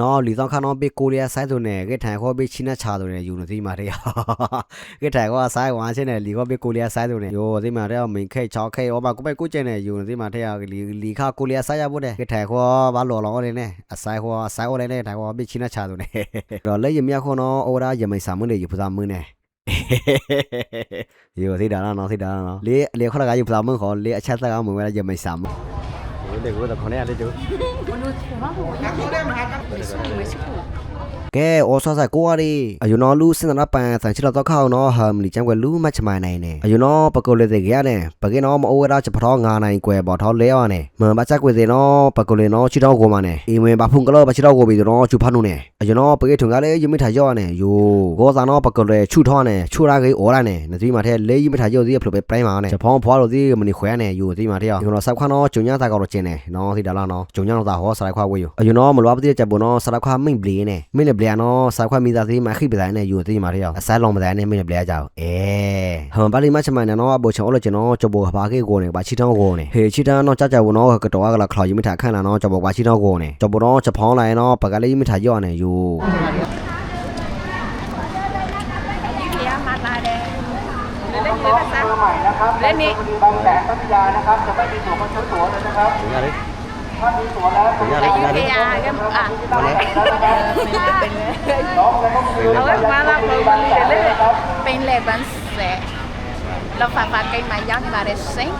နော်လီဆောင်ခါနော်ပေးကိုရီးယားဆိုင်ဆိုနေကဲထိုင်ခေါ်ပေးချင်းနဲ့ချာဆိုနေယူနေသိမှာတဲ့ကဲထိုင်ခေါ်ဆိုင်ဝါချင်းနဲ့လီခေါ်ပေးကိုရီးယားဆိုင်ဆိုနေယောသိမှာတဲ့မင်းခဲချောက်ခဲဩဘာကိုပဲကိုကျနေယူနေသိမှာတဲ့လီခါကိုရီးယားဆိုင်ရဖို့တဲ့ကဲထိုင်ခေါ်ဘာလော်လော်နေနဲ့အဆိုင်ခေါ်ဆိုင်ဩနေနဲ့ထိုင်ခေါ်ပေးချင်းနဲ့ချာဆိုနေတော့လက်ရမြခေါ်နော်ဩရာရမိန်စာမင်းနေယူဖစားမင်းနေယောသိတာနော်သိတာနော်လေခေါ်ကယူဖစားမင်းခေါ်လေအချက်သက်ကမင်းဝဲရမိန်စာမင်းလေကိုတော့ခေါ်နေရလေကျိုးကဲဩဆောဆိုင်ကိုရီအယူနော်လူစင်နာပန်ဆန်ချီတော့ခောက်နော်ဟမ်လီချမ်ကွယ်လူမတ်ချမိုင်နိုင်နေအယူနော်ပကိုလေတဲ့ကြရတယ်ပကေနော်မအိုဝရာချဖတော်9နိုင်ကွယ်ပေါ်ထောလဲရနေမန်ပါချက်ကွယ်တဲ့နော်ပကိုလေနော်ချီတော့ကိုမနေအီဝင်ပါဖုန်ကလောပါချီတော့ကိုပြီးတော့ချူဖတ်နုနေအယူနော်ပကေထုံကလည်းယမိထိုင်ရောက်နေယိုဂောစာနော်ပကိုလေချူထောနေချူရာကေဩရနေနစီမာထဲလေယမိထိုင်ရောက်သေးဖလို့ပဲပရိုင်းမာနေချဖောင်းဖွားလို့ဒီမနီခွဲနေယိုဒီမာထဲယူနော်ဆောက်ခါနော်ဂျုံညာသာကောတော့ကျင်းနေနော်ဒီဒါလာနော်ဂျုံညာတော့သာဟောစလိုက်ခွာဝေးယအယူနော်မလွားပတိချက်ပေါ်နော်စလိုက်ခွာမိတ်ပလီနေမိလေပလီနော်စလိုက်ခွာမိသားသေးမခိပတိုင်းနဲ့ယူသေးမာထဲအဆိုင်လုံးပတိုင်းနဲ့မိလေပလီကြောက်ဟမ်ပါလီမချမိုင်နော်အပေါ်ချောလို့ကျွန်တော်ကြဘောဘာကေကိုနေပါချီတောင်းကိုနေဟေချီတောင်းနော်ကြကြဘောနော်ကတော့ကလာခလာယမိထိုင်ခန့်လာနော်ကြဘောပါချီတောင်းကိုနေကြဘောနော်ချဖောင်းလိုက်နော်ပကလေးယမိထိုင်ရောက်နေယူและนี่บางแสนพัทยานะครับจะไม่มีตั๋วมาซื้อตั๋วเลยนะครับถ้ามีตั๋วแล้วอยุธยาก็อ่ะเอาไว้มาละคนเลยเป็นเลบันเสเราฝากไกลมาย้อนมาเรซิง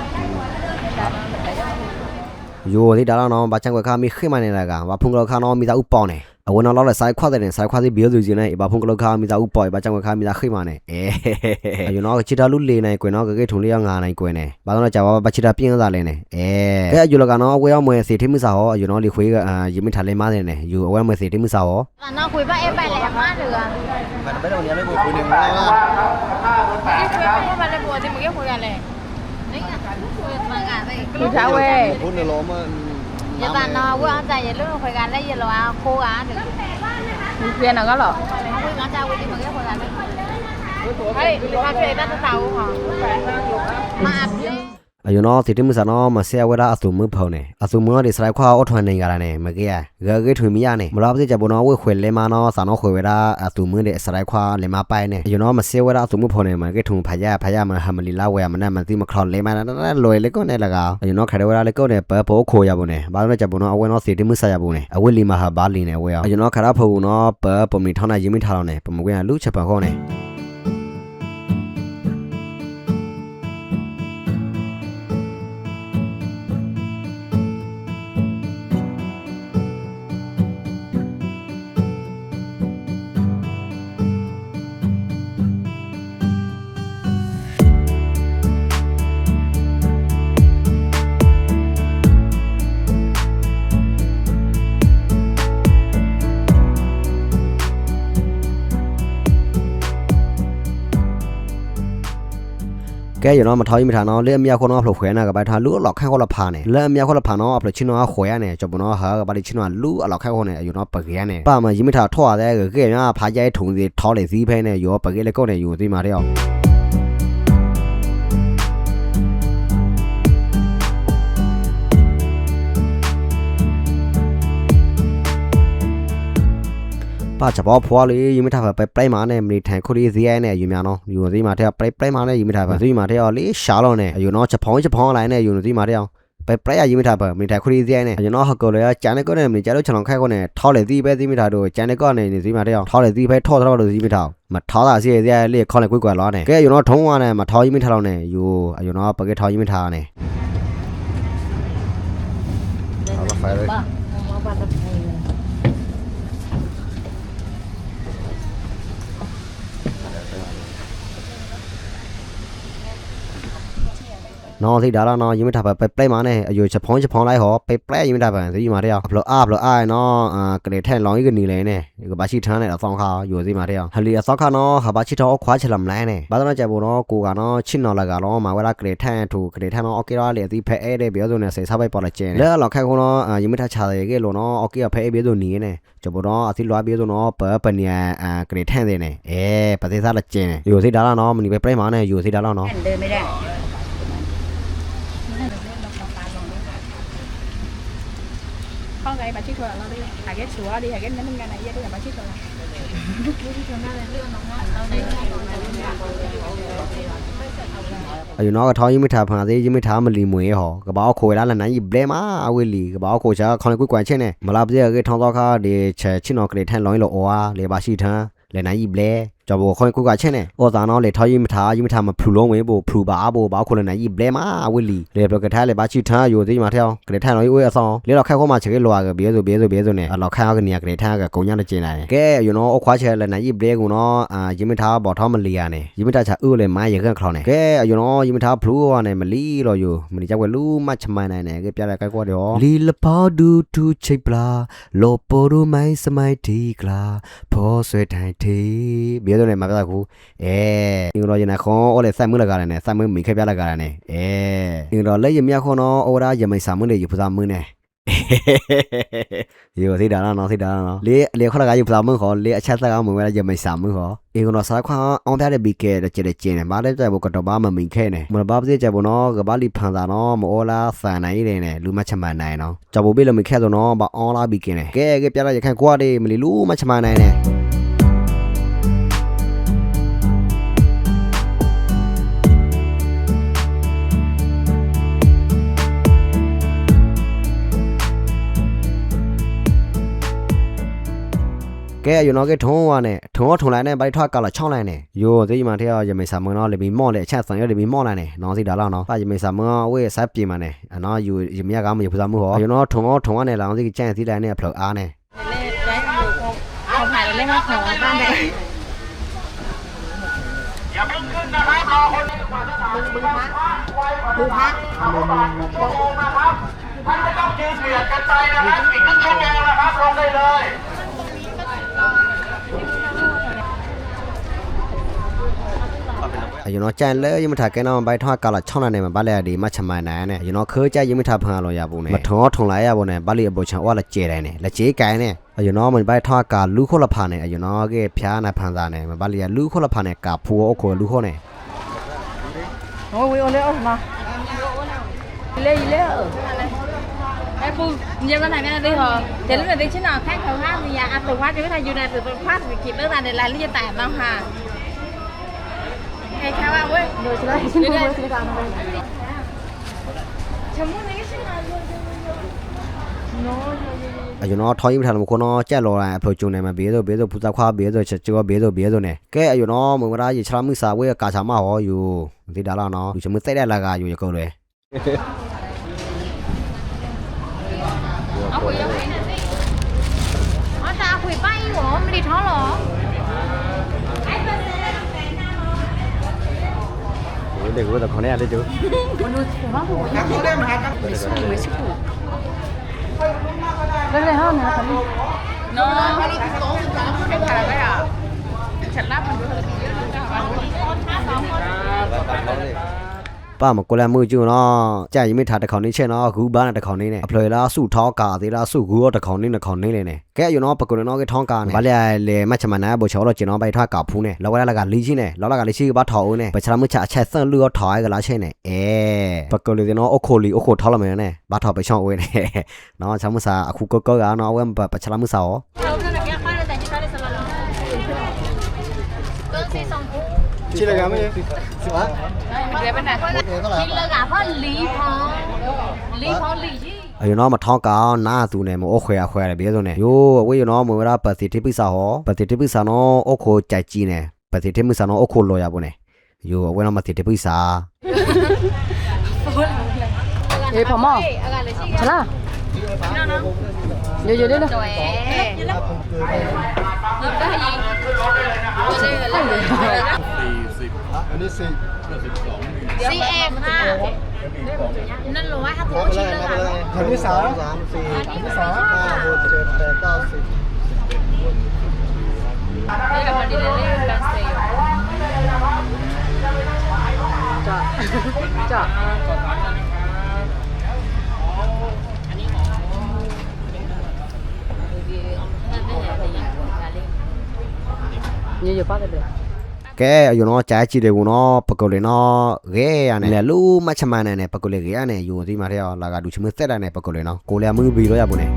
ယူဒီဒါတော့နော်ဘာချန်ကွယ်ခါမိခိမနေလာကဘာဖုန်ကလောက်ခါနော်မိသားဥပေါင်းနေအဝနော်လောက်လက်ဆိုင်ခွတ်တဲ့ဆိုင်ခွတ်စီဘီယိုစုစင်းနေဘာဖုန်ကလောက်ခါမိသားဥပေါဘာချန်ကွယ်ခါမိသားခိမနေယူနော်ချီတာလူလေးနိုင်ကွယ်နော်ကဲထုံလေးရ9နိုင်ကွယ်နေဘာတော့ကြာဘာချီတာပြင်းစားလဲနေကဲယူလကနော်အဝဲအောင်မွေစီထိမှုစာဟောယူနော်လီခွေးကယမိထားလဲမားနေနေယူအဝဲမွေစီထိမှုစာဟောနော်ခွေးပါအဲ့ပိုင်လဲမားတယ်ကဘာပဲတော့နေလဲကိုခွေးနေမှာခွေးပါလဲပေါ်တယ်မကြီးခွေးရလဲนี่อ่ะคุยมากันเลยกูท้าเว้ยพูดในล้อมาอย่าตานอว่าใจอย่าลืมคุยกันแล้วอย่ารอโคอ่ะถึงมีเพื่อนน่ะก็หรอคุยกันจ้าเว้ยที่มึงก็คุยกันเลยเฮ้ยมาช่วยกันเตาหรอมาอับเลยအယူနော်တိတိမစနော်မဆဲဝရအစုမဖောင်းနေအစုမဒီစရိုက်ခွာအော့ထွန်နေကြတာနေမကေဂဂေထွေမီရနေမလားပစကြဘောနော်ဝဲခွေလဲမနော်စနော်ခွေဝရအစုမဒီစရိုက်ခွာလဲမပိုင်နေအယူနော်မဆဲဝရအစုမဖောင်းနေမကေထုံဖာရမဟမလီလာဝဲမနမတိမခေါလဲမနလွယ်လေကောနေလကအယူနော်ခရဝရလေကောနေပဘောခိုရဘူးနေဘာလို့ကြဘောနော်အဝဲနော်တိတိမစရဘူးနေအဝဲလီမဟာဘာလီနေဝဲအယူနော်ခရဖုံနော်ပပုံမီထောင်းနိုင်ရင်းမထားတော့နေပမကွင်းကလူချက်ပခေါနေကဲရနော်မထောင်းမထားနော်လေအမြခေါ်နော်ဖလို့ခွဲနာကပိုက်ထားလူအလောက်ခန့်ခေါ်လဖာနေလေအမြခေါ်လဖာနော်အဖလို့ချင်းနော်ခွဲရနေကြော်ဘနော်ဟာကပါလိချင်းနော်လူအလောက်ခန့်ခေါ်နေယူနော်ပကေရနေပါမရမထားထော့ရတဲ့ကဲရဖာကြိုက်ထုံစီထောလေစီးဖဲနေရောပကေလေကောက်နေယူသိမာတဲ့အောင်ပါချဘောဖွာလေးယူမထားပဲပရိုင်မာနဲ့မီထိုင်ခုလေးဇီးရဲနဲ့ယူမြန်နော်ယူသိမာတဲ့ပရိုင်မာနဲ့ယူမထားပဲဇီးမာတဲ့လေးရှားလို့နဲ့ယူနော်ချက်ဖောင်းလိုက်နဲ့ယူသိမာတဲ့အောင်ပဲပရိုင်ယူမထားပဲမီထိုင်ခုလေးဇီးရဲနဲ့ယူနော်ဟကောလေကျန်တဲ့ကောနဲ့မီကျတော့ချလောင်ခိုက်ကောနဲ့ထောက်လေဇီးပဲဇီးမထားတော့ကျန်တဲ့ကောနဲ့ဇီးမာတဲ့အောင်ထောက်လေဇီးပဲထောက်တော့လို့ဇီးမထားမထောက်တာစီဇီးရဲလေးခေါလေကွကွလောနဲ့ကဲယူနော်ထုံးဝါနဲ့မထောက်ယူမထားတော့နဲ့ယူနော်ပကေထောက်ယူမထားနဲ့ဟုတ်ပါဖိုင်လေနော်သိဒါလားနော်ယူမထားပဲပလိုက်မာနဲ့အယူချက်ဖောင်းလိုက်ဟောပလိုက်ယူမထားပဲသိယူမာတဲ့ဘလို့အားနော်ကလေးထဲလောင်းကြီးကနေလဲနဲ့ကဘာရှိထမ်းနေအဆောင်ခါယူသိမာတဲ့ဟလီအဆောင်ခါနော်ဟာဘာရှိတော့ခွာချလမ်လိုင်းနဲ့ဘာတော့ကြဘောနော်ကိုကနော်ချစ်နော်လာကတော့မှာဝလာကလေးထဲထူကလေးထဲနော်โอเคရောလေဒီဖဲအဲ့တဲ့ပြောစုနဲ့စိတ်စားပိုက်ပေါ်လာကျင်းလဲလောက်ခိုက်ခုနော်ယူမထားချတယ်ကဲလို့နော်โอเคဖဲပြောစုနေနဲ့ကြဘောနော်အသီလွားပြောစုနော်ပနီယာကလေးထဲတဲ့နဲ့ပသိစားလာကျင်းယူသိဒါလားနော်မနီပဲပလိုက်မာနဲ့ယူသိဒါလားနော်เดินไม่ได้ข้อไงมา chích thôi nó đi hai cái sủa đi hai cái nấm ngàn này đi là bà chích thôi အယူနော်ကထောင်းရင်မထားဖန်သေးရင်မထားမလီမွေဟောကပောက်ခိုလာလနိုင်ဘလဲမာအဝေလီကပောက်ခိုချာခေါင်းကွကွမ်ချင်းနဲ့မလာပြည့်ကထောင်းတော့ခါဒီချက်ချင်းနော်ကလေးထန်လောင်းလို့အော်လေပါရှိထန်လေနိုင်ဘလဲကြော်ဘောခေါင်းကွကွချင်းနဲ့အော်သားနော်လေထောင်းရင်မထားမဖလူလုံးဝေးဖို့ဖလူပါအဘောပောက်ခိုလနိုင်ဘလဲမာအဝေလီလေဘကထားလေပါရှိထန်ယူသေးမှာထောင်းကလေးထန်လောင်းဝေးအဆောင်လေတော့ခက်ခေါမှာချေလောကဘဲဆိုနဲ့အလောက်ခါကနေကလေးထန်ကကုံညနဲ့ကျင်းလာတယ်ကဲအယူနော်အခွားချဲလေနိုင်ဘလဲကူနော်ရင်မထားဘောထောင်းမလီရနဲ့ရင်မထားချာဥလေမိုင်းရခန့်ခေါနဲ့ကဲအယူနော်ရင်မထားဖလူဝနဲ့မလီလို့ယူမလီကြောက်ွယ်လူမချမိုင်းနိုင်နဲ့ကပြလိုက်ကွက်တော့လီလပေါဒူတူချိတ်ပလာလောပိုရူမိုင်းစမိုင်းတီကလာဖောဆွဲထိုင်တီဘဲဆိုနဲ့မပြကူအင်းတော့ရင်ခေါအော်လေဆိုင်မလကလည်းနဲ့ဆိုင်မမိခက်ပြလိုက်ကြတယ်နဲ့အင်းတော့လက်ရမြခေါနော်အော်ရာရမိုင်စာမနဲ့ရဖစားမနဲ့ယောသိတာနော်လေခရကရဖစားမခေါ်လေအချက်သက်ကမဝင်ရမိုင်စာမခေါ်အင်းတော့စားခွန်အောင်ပြတဲ့ဘီကဲတဲ့ကျတဲ့ကျင်းတယ်မားတဲ့ကြဘကတော့ဘာမမိခဲနဲ့မဘာပစေကြဘနော်ကဘာလီဖန်တာနော်မအော်လာဆန်နိုင်တယ်နဲ့လူမချမနိုင်နော်ကြဘဘေးလမိခဲဆိုနော်ဘာအော်လာဘီကဲနဲ့ကဲပြလိုက်ရခိုင်ကွာတယ်မလီလူမချမနိုင်နဲ့ကဲယူနော်ကထုံးဝါနဲ့ထုံလိုက်နဲ့ဘိုက်ထွားကလာချောင်းလိုက်နဲ့ယိုသိမှထဲရမေစာမနော်လေမီမော့လေအချက်ဆန်ရလေမီမော့လိုက်နဲ့နော်စီဒါလောက်နော်ပါရမေစာမဝေးဆက်ပြေမနဲ့နော်ယူရမြကမရဖစားမှုဟောယူနော်ထုံကနေလောင်စီကျန်စီလိုက်နဲ့ဖလောက်အားနဲ့เขาถ่ายเล่นมาของบ้านไหนอย่าเพิ่งขึ้นนะครับรอคนนี้ก่อนดูพักนะครับท่านไม่ต้องยืนเบียดกันไปนะครับอีกครึ่งชั่วโมงนะครับลงได้เลยယူနော်ကြံလဲရမထားကဲနော်ဘိုက်ထွားကလာချောင်းလိုက်နဲ့မပါလေဒီမချမိုင်နိုင်နဲ့ယူနော်ခေကြရမထားဖန်လို့ရဘူးနဲ့မထုံလိုက်ရဘူးနဲ့ပါလီအပေါ်ချံဝါလက်ကျဲတိုင်းနဲ့လက်ကျဲကိုင်းနဲ့ယူနော်မဘိုက်ထွားကလူခေါ်လဖာနဲ့ယူနော်ကဲဖျားနာဖန်သားနဲ့မပါလီလူခေါ်လဖာနဲ့ကဖူအိုခေါ်လူခေါ်နဲ့โอ้ยโอเลเอามาเลยไอ้ปูnhiều cái này nghe đi hả thì lúc này đi chứ nào khác không hát thì nhà ăn từ phát cho cái thằng này từ phát thì kịp nữa là để lại liên tải mang hà hay sao à ơi rồi đây chấm muốn cái chứ nàoယူနော်ထောင်းရင်ထားလို့ခေါ်နော်ကြက်လော်လာအဖေကျုံနေမှာဘေးဆိုပူဇော်ခွာဘေးဆိုချက်ကျော်ဘေးဆိုနဲ့ကဲယူနော်မင်္ဂလာရေချလာမှုစာဝဲကာချာမဟောယူဒီဒါလာနော်ယူချမစိတ်တဲ့လာကယူရကုန်လေเอาคุยยังไงเนี่ยอ๋อตาคุยป้ายหัวไม่ได้ท้องหรอเด็กว่าแต่คนนี้ได้จูมันดูผมว่าผมอยากได้มาครับไม่ใช่ผมแล้วเลยฮะนะครับน้องไม่ผ่านเลยอ่ะฉันรับมันเยอะป้ามกลมือจูเนาะจ่ายยังไม่ทันตะเขานี้เช่นเนาะกูบ้านตะเขานี้เนี่ยเพลย์ละสู้ท้อกาตีละสู้กูตะเขานี้เลยเนี่ยแกอยู่เนาะปกติเนาะก็ท้องกาเนี่ยบาเลยมาชมานะบ่ชอเราจีเนาะไปทอดกับผู้เนี่ยแล้วก็ละกาลีชิเนี่ยแล้วละกาลีชิบ้าถอเนี่ยไปชรามือฉะแช่เลือดถอยกันละเช่นเนี่ยปกติเนาะโอโคลีโอโคท้อละมั้ยเนี่ยบ้าถอไปช่องเว้ยเนี่ยเนาะชามือซาอะคูก็กะเนาะเว้ยไปชรามือซาอ๋อ七来干么？是吧？这边呢七了干嘛离旁อยู่เนาะมาท้องกาหน้าตูเนี่ยมันโอเคเลยเบี้ยตัวเนี่ยโย่เว้ยอยู่เนาะมันเวลาปฏิทินพิษาหอปฏิทินพิษาเนาะโอโคใจจีเนี่ยปฏิทินพิษาเนาะโอโคลอยาบุเนี่ยโย่เว้ยเนาะมาปฏิทินพิษาเฮ้ยพ่อหมอใช่ล่ะเดี๋ยวๆๆจ่อยยืมได้ยิงอันนี้สี่CF ค่ะนั่นร้อยห้าสิบชิ้นเลยค่ะ อันนี้สามสี่อันนี้สามห้าหกเจ็ดแปดเก้าสิบนี่กับมันดีเลยแบนเซลจ้ะnhiều quá rồi ကဲอยู่เนาะจ่ายจีတယ်กูเนาะปกติเนาะเกยเนี่ยลูมาชมาเนี่ยปกติเกยเนี่ยอยู่ที่มาเที่ยวลากาดูชมือเสร็จแล้วเนี่ยปกติเนาะกูเลยมือบีแล้วอย่าบุเนี่ย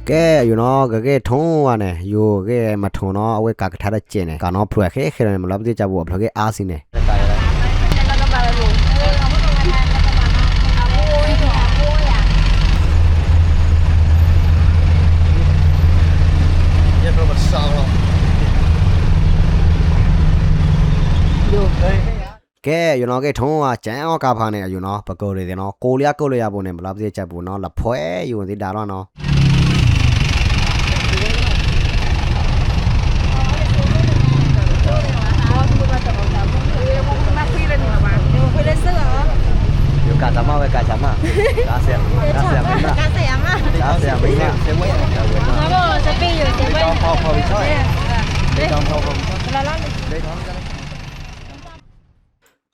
cái you know cái thùng à này you cái mặt thùng nó ở cái cái thắt trên này cả nó phượt cái này mà lắm thì chả buộc cái acid này nhất là một sao rồi cái you know cái thùng à chén ở cà phê này you know bắt cầu thì nó cô lia à bộ này mà lắm thì chả buộc nó là phơi you thì đào nó cả chấm với cả chấm à cá xẻng mấy mà cá xẻng mấy mà xẻng mấy nó bảo sẽ bị rồi sẽ bị không bị sói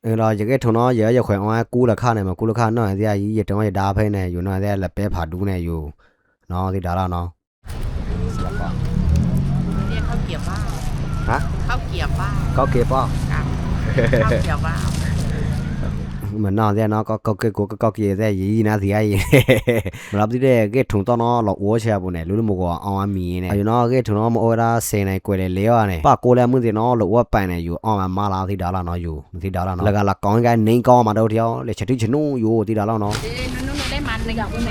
rồi cái thằng nó giờ khỏe ngoài cú là khăn này mà cú là khăn nó thì ai gì trong cái đá phê này, nó thì là bé phá đủ này, nó thì đã là nó. Khao kiệp bao. Hả? Khao kiệp bao. Có kiệp bao. Khao kiệp bao. Mình nói thì nó có kia thế gì nè thì ai mà làm gì đấy cái thùng to nó lọt uống xe bộ này lúc một cái ăn mì này, nó cái thùng nó mà ôi ra xe này quay lại léo này, bà cô lại muốn thì nó lọt uống bài này, ăn mà lao thì đã là nó thì đã là nó, là con cái nên con mà đâu theo, để chạy đi nu thì đã là nó. nó đây mặn này gặp mình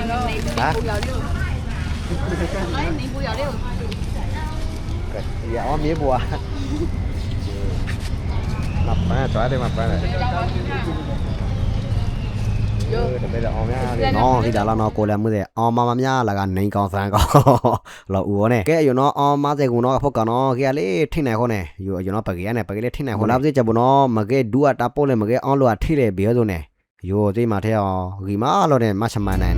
Hả? Này bùi vào đi. Dạ ăn mía bùa. Mặt phải trói đây mặt phải này. Bây giờ nó thì đã là nó cô làm mới thế mà nhá là cái nên con sang con là uống này cái nó mà thế của nó phô cả nó cái lấy thiên này con này nó phải cái này phải cái thiên này con làm gì cho bọn nó mà cái đua tapo này mà cái ăn lúa thiên này béo rồi này thì mà theo gì mà lo này mà chăm này này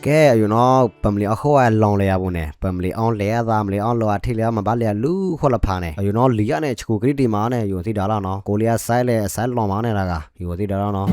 cái nó bấm liao khó lòng liao bún này bấm liao liao ram liao loa thì liao mà bắt liao lú khó là phá này nó liao này chụp cái đi mà này thì đó là nó cô liao sai lòng mà này là cả thì đó là nó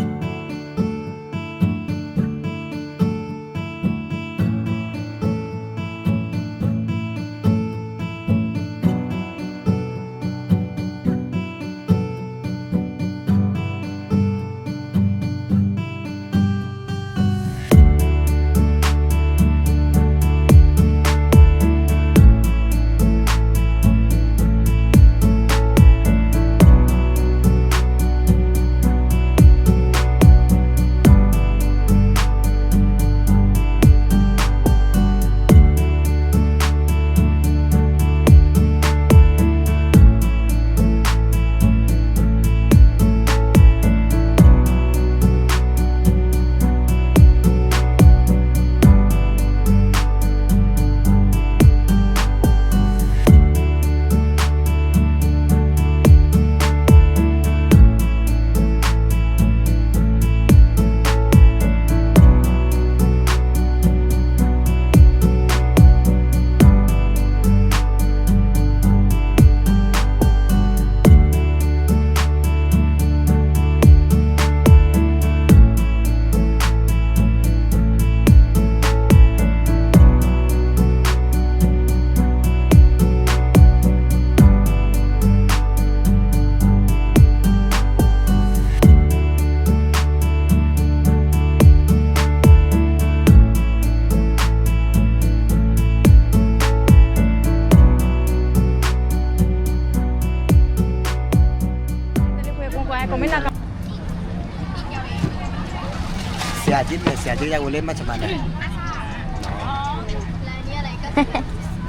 xe chứ ra ngồi lên mà chậm này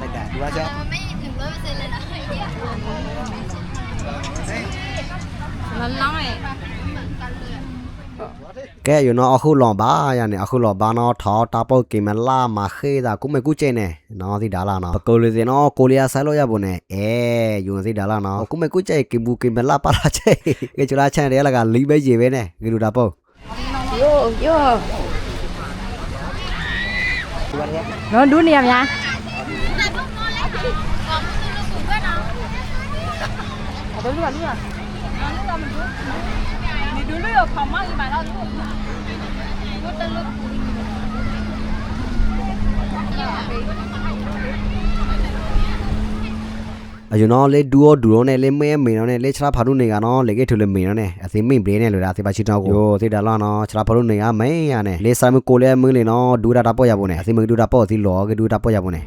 tất cả đúng chưa Lần lắm này ကဲယူနော်အခုလောပါရနေအခုလောပါနော်ထောတာပုတ်ကိမလာမခေတာကုမကူကျနေနော်စီဒါလာနော်ပကိုလေးစင်နော်ကိုလီယာဆိုင်လို့ရဖို့နဲ့ယူစီဒါလာနော်ကုမကူကျကိဘူကိမလာပါလာချေကဲချလာချန်ရဲလာကလီပဲရေပဲနဲ့ဂီလူတာပုတ် nó đun niệm nha you know le duo ne le me ne le chra pharu ne ga no le ke thule me ne asi me bre ne lo da se ba chi taw ko yo se da la no chra pharu ne ga me ya ne le sa me ko le me le no du da po ya bo ne asi me du da po si lo ke du da po ya bo ne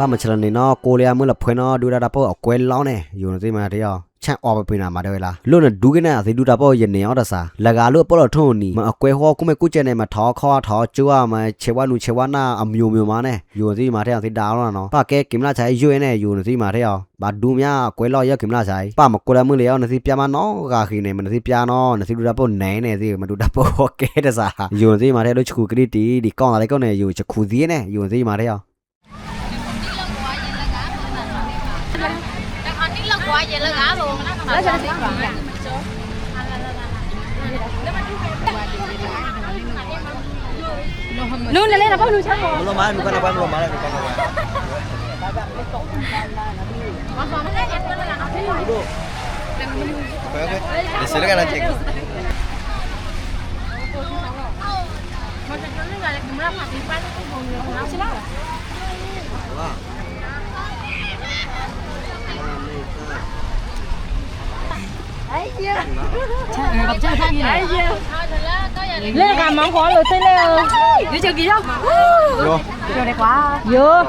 ป้ามันเชลนี่เนาะโกเลียมือละเพื่อนเนาะดูดาดาโปเอาเกวล้อเนี่ยอยู่ในที่มาเดียวช่างออกไปเป็นมาด้วยล่ะลุ่นน่ะดูกันน่ะสิดูดาโปเย็นเนี่ยเอาแต่ซาละกาลุ่นปลอดทุ่นนี่มันเอาเกวหัวกูไม่กูเจเนี่ยมาท้อคอท้อจั่วมาเชวานูเชวาหน้าอำยูมาเนี่ยอยู่ในที่มาเดียวสิดาวแล้วเนาะป้าแกกิมลาใช้ยุ่ยเนี่ยอยู่ในที่มาเดียวบาดูเนี่ยเกวล้อเยอะกิมลาใช้ป้ามาโกเลียมือเลี้ยวในที่ปียมาเนาะกาขีเนี่ยมันในที่ปียเนาะในที่ดูดาโปไหนเนี่ยสิมาดูดาโปแกแต่ซาอยู่ในที่มาเดียวดูชูกรีตีดิก้องอะไรก็เนี่ยอยู่จะคูซีเนี่ยอยู่ในที่มาเดียวquá vậy là gã luôn đó cho nó xíu luôn lên là bao luôn sao belum main bukan apa belum main bukan apa oke di sini kan anjing lên cả món khó rồi tới lên đi chơi gì không vô chơi đẹp quá vô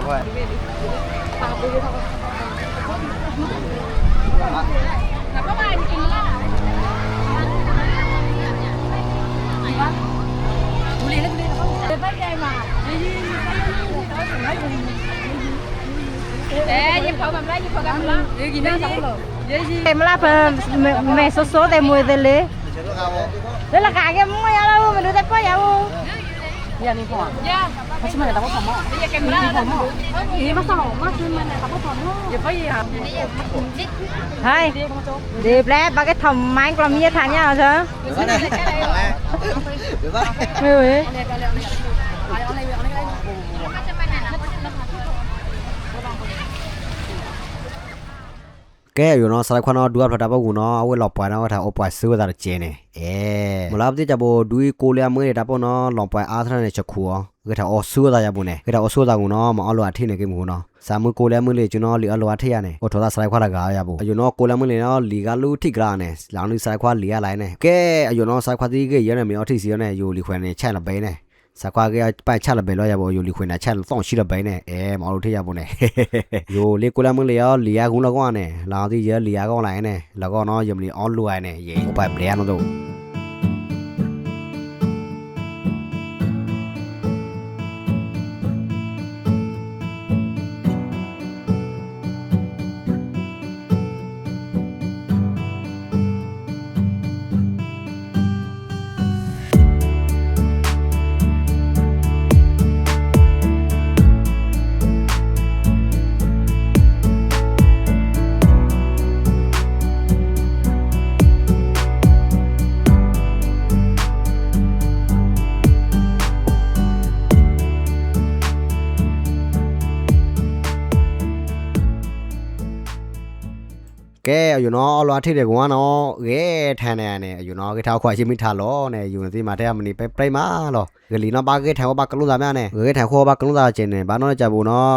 em là mẹ số để mùi để lấy đây là cả cái mùi đâu mình đưa tay qua nhau giờ đi phỏng mà chúng mày tao có phỏng không bây giờ kèm lá gì mà sao mà chúng mày tao có phỏng không giờ có gì hả hay đẹp lẽ ba cái thầm máy còn như thằng nhau sao được ကဲอยู่เนาะสายควานดูอัพတာပေါ့กูเนาะအဝဲလောက်ပွားတော့ထားအပွားစိုးတာကျင်းနေမလားတိကြဘောဒူကိုလျာမွေးတာပေါ့เนาะလောင်ပွားအားထနဲ့ချက်ခူအောင်ကဲထားအော်စိုးတာရဘူးနေကဲထားအော်စိုးတာကူเนาะမအော်လောအထိနေကိမှုเนาะစာမကိုလျာမွေးလေကျွန်တော်လီအလောအထိရနေဟိုထောတာစายခွာတာကရဘူးอยู่เนาะကိုလျာမွေးလေเนาะလီကလူထိကရာနေလောင်လူစายခွာလီရလိုက်နေကဲอยู่เนาะสายခွာတိကရနေမြောထိစီရနေယူလီခွဲနေချက်လပဲနေสากว่าก็ไปချက်လပဲလောရဘောယူလီခွေနာချက်တော့ရှိလပဲနေမအော်လို့ထရဘူးနေယူလေကိုလာမလေရောလီယာကုန်းလောကနေလာတိရလီယာကောင်းလိုက်နေလောကောနော်ယမလီအော်လူအိုင်နေရေဟိုပိုင်ပလေနော်တော့ကဲอยู่เนาะအလွာထိတယ်ကွာနော်ကဲထန်နေရနေอยู่เนาะကထားခွာရှိမိထားလောနေอยู่နေမှာတဲ့မနီပြိမာလောကလီနော်ပါကဲထိုင်ဘာကလုံးသားများနေကဲထိုင်ခေါ်ဘာကလုံးသားချင်းနေဘာနော်ကြဘူးနော်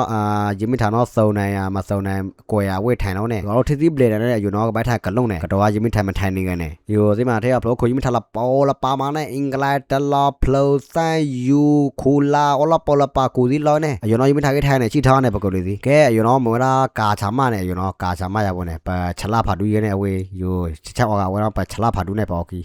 ယမိထားနော်စုံနိုင်ရမစုံနိုင်ကိုရဝိထိုင်တော့နေတော့ထိတိပလေတယ်နဲ့อยู่เนาะကဘိုက်ထားကလုံးနေကတော့ယမိထားမထိုင်နေကနေอยู่ဒီမှာတဲ့ဘလို့ခွယမိထားလာပေါ်လာပါမနဲ့အင်္ဂလိပ်တလာဖလိုဆန်ယူခူလာအော်လာပေါ်လာပါကူဒီလောနေอยู่เนาะယမိထားကထိုင်နေချိထားနေပကုလေးစီကဲอยู่เนาะမဝရာကာချာမနဲ့อยู่เนาะကာချာမရပါနဲ့ပါချလာဖာဒူရဲနဲ့အဝေးอยู่ချက်အော်ကဝဲတော့ပါချလာဖာဒူနဲ့ပေါ့ကီ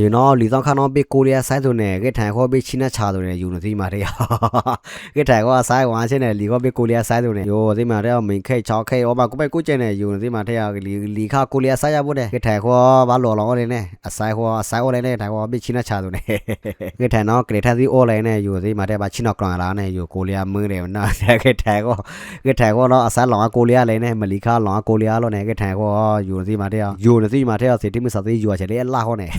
อยู่เนาะลีต้องข้างนอกไปโกเลียซ้ายตัวเนี่ยก็ถ่ายเขาไปชินาชาตัวเนี่ยอยู่ในที่มาเรียก็ถ่ายเขาซ้ายว่าใช่เนี่ยลีเขาไปโกเลียซ้ายตัวเนี่ยอยู่ที่มาเรียมีแค่ชอแค่ออกมาก็ไปกู้เจเนี่ยอยู่ในที่มาเรียลีข้าโกเลียซ้ายบุเนี่ยก็ถ่ายเขาบ้านหล่อหล่อเลยเนี่ยซ้ายเขาซ้ายอะไรเนี่ยถ่ายเขาไปชินาชาตัวเนี่ยก็ถ่ายเนาะก็ถ่ายที่โอเลยเนี่ยอยู่ที่มาเรียบ้านชินอกกลางร้านเนี่ยอยู่โกเลียมือเนี่ยนะก็ถ่ายเขาเนาะซ้ายหล่อโกเลียเลยเนี่ยมาลีข้าหล่อโกเลียแล้วเนี่ยก็ถ่ายเขาอยู่ในที่มาเรียเสร็จที่มือสัตย์อยู่เฉยๆล่าเขาเนี่ย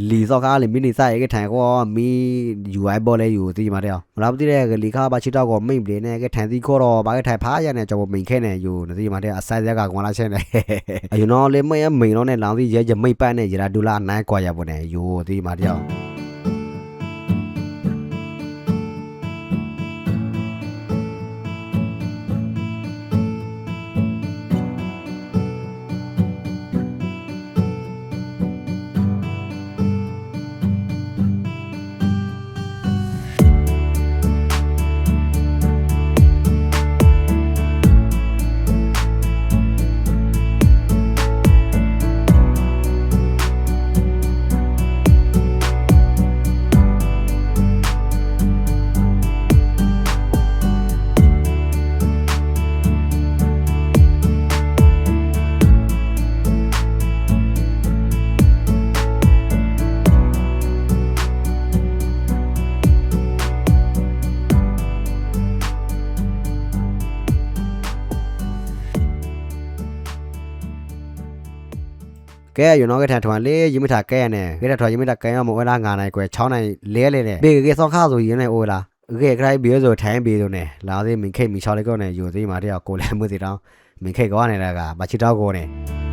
လီစောကားလေမင်းနေစားရဲ့ကထိုင်ကောမီယူအိုင်ဘောလေယူသိမှာတဲ့မလားမသိတဲ့ကလီခါပါချီတော့ကောမိန်ပလေနဲ့ကထိုင်စီခေါ်တော့ဘာကထိုင်ဖားရနဲ့ကြောမိန်ခဲနဲ့ယူသိမှာတဲ့အဆိုင်ရကကွာလာချင်းနဲ့အယူနော်လေမရမိန်တော့နဲ့လောင်စီရဲရမိတ်ပတ်နဲ့ရဒူလာနိုင်ကွာရပေါ်နဲ့ယူသိမှာတဲ့ကဲယူနော်ကထိုင်ထွန်လေးယမထကဲနဲ့ကဲထွန်ယမထကဲရမဝဲလာငါနိုင်ကွယ်6နိုင်လဲလေတဲ့ဘေကဲစောခါဆိုရင်းနေအိုးလားကဲခိုင်ဘီဆိုထိုင်ဘီဆိုနေလာသေးမင်ခိတ်မီ6လေးကောနဲ့ယူသေးမှာတဲ့ကိုလည်းမှုစီတောင်းမင်ခိတ်ကောနေတာကမချီတော့ကိုနဲ့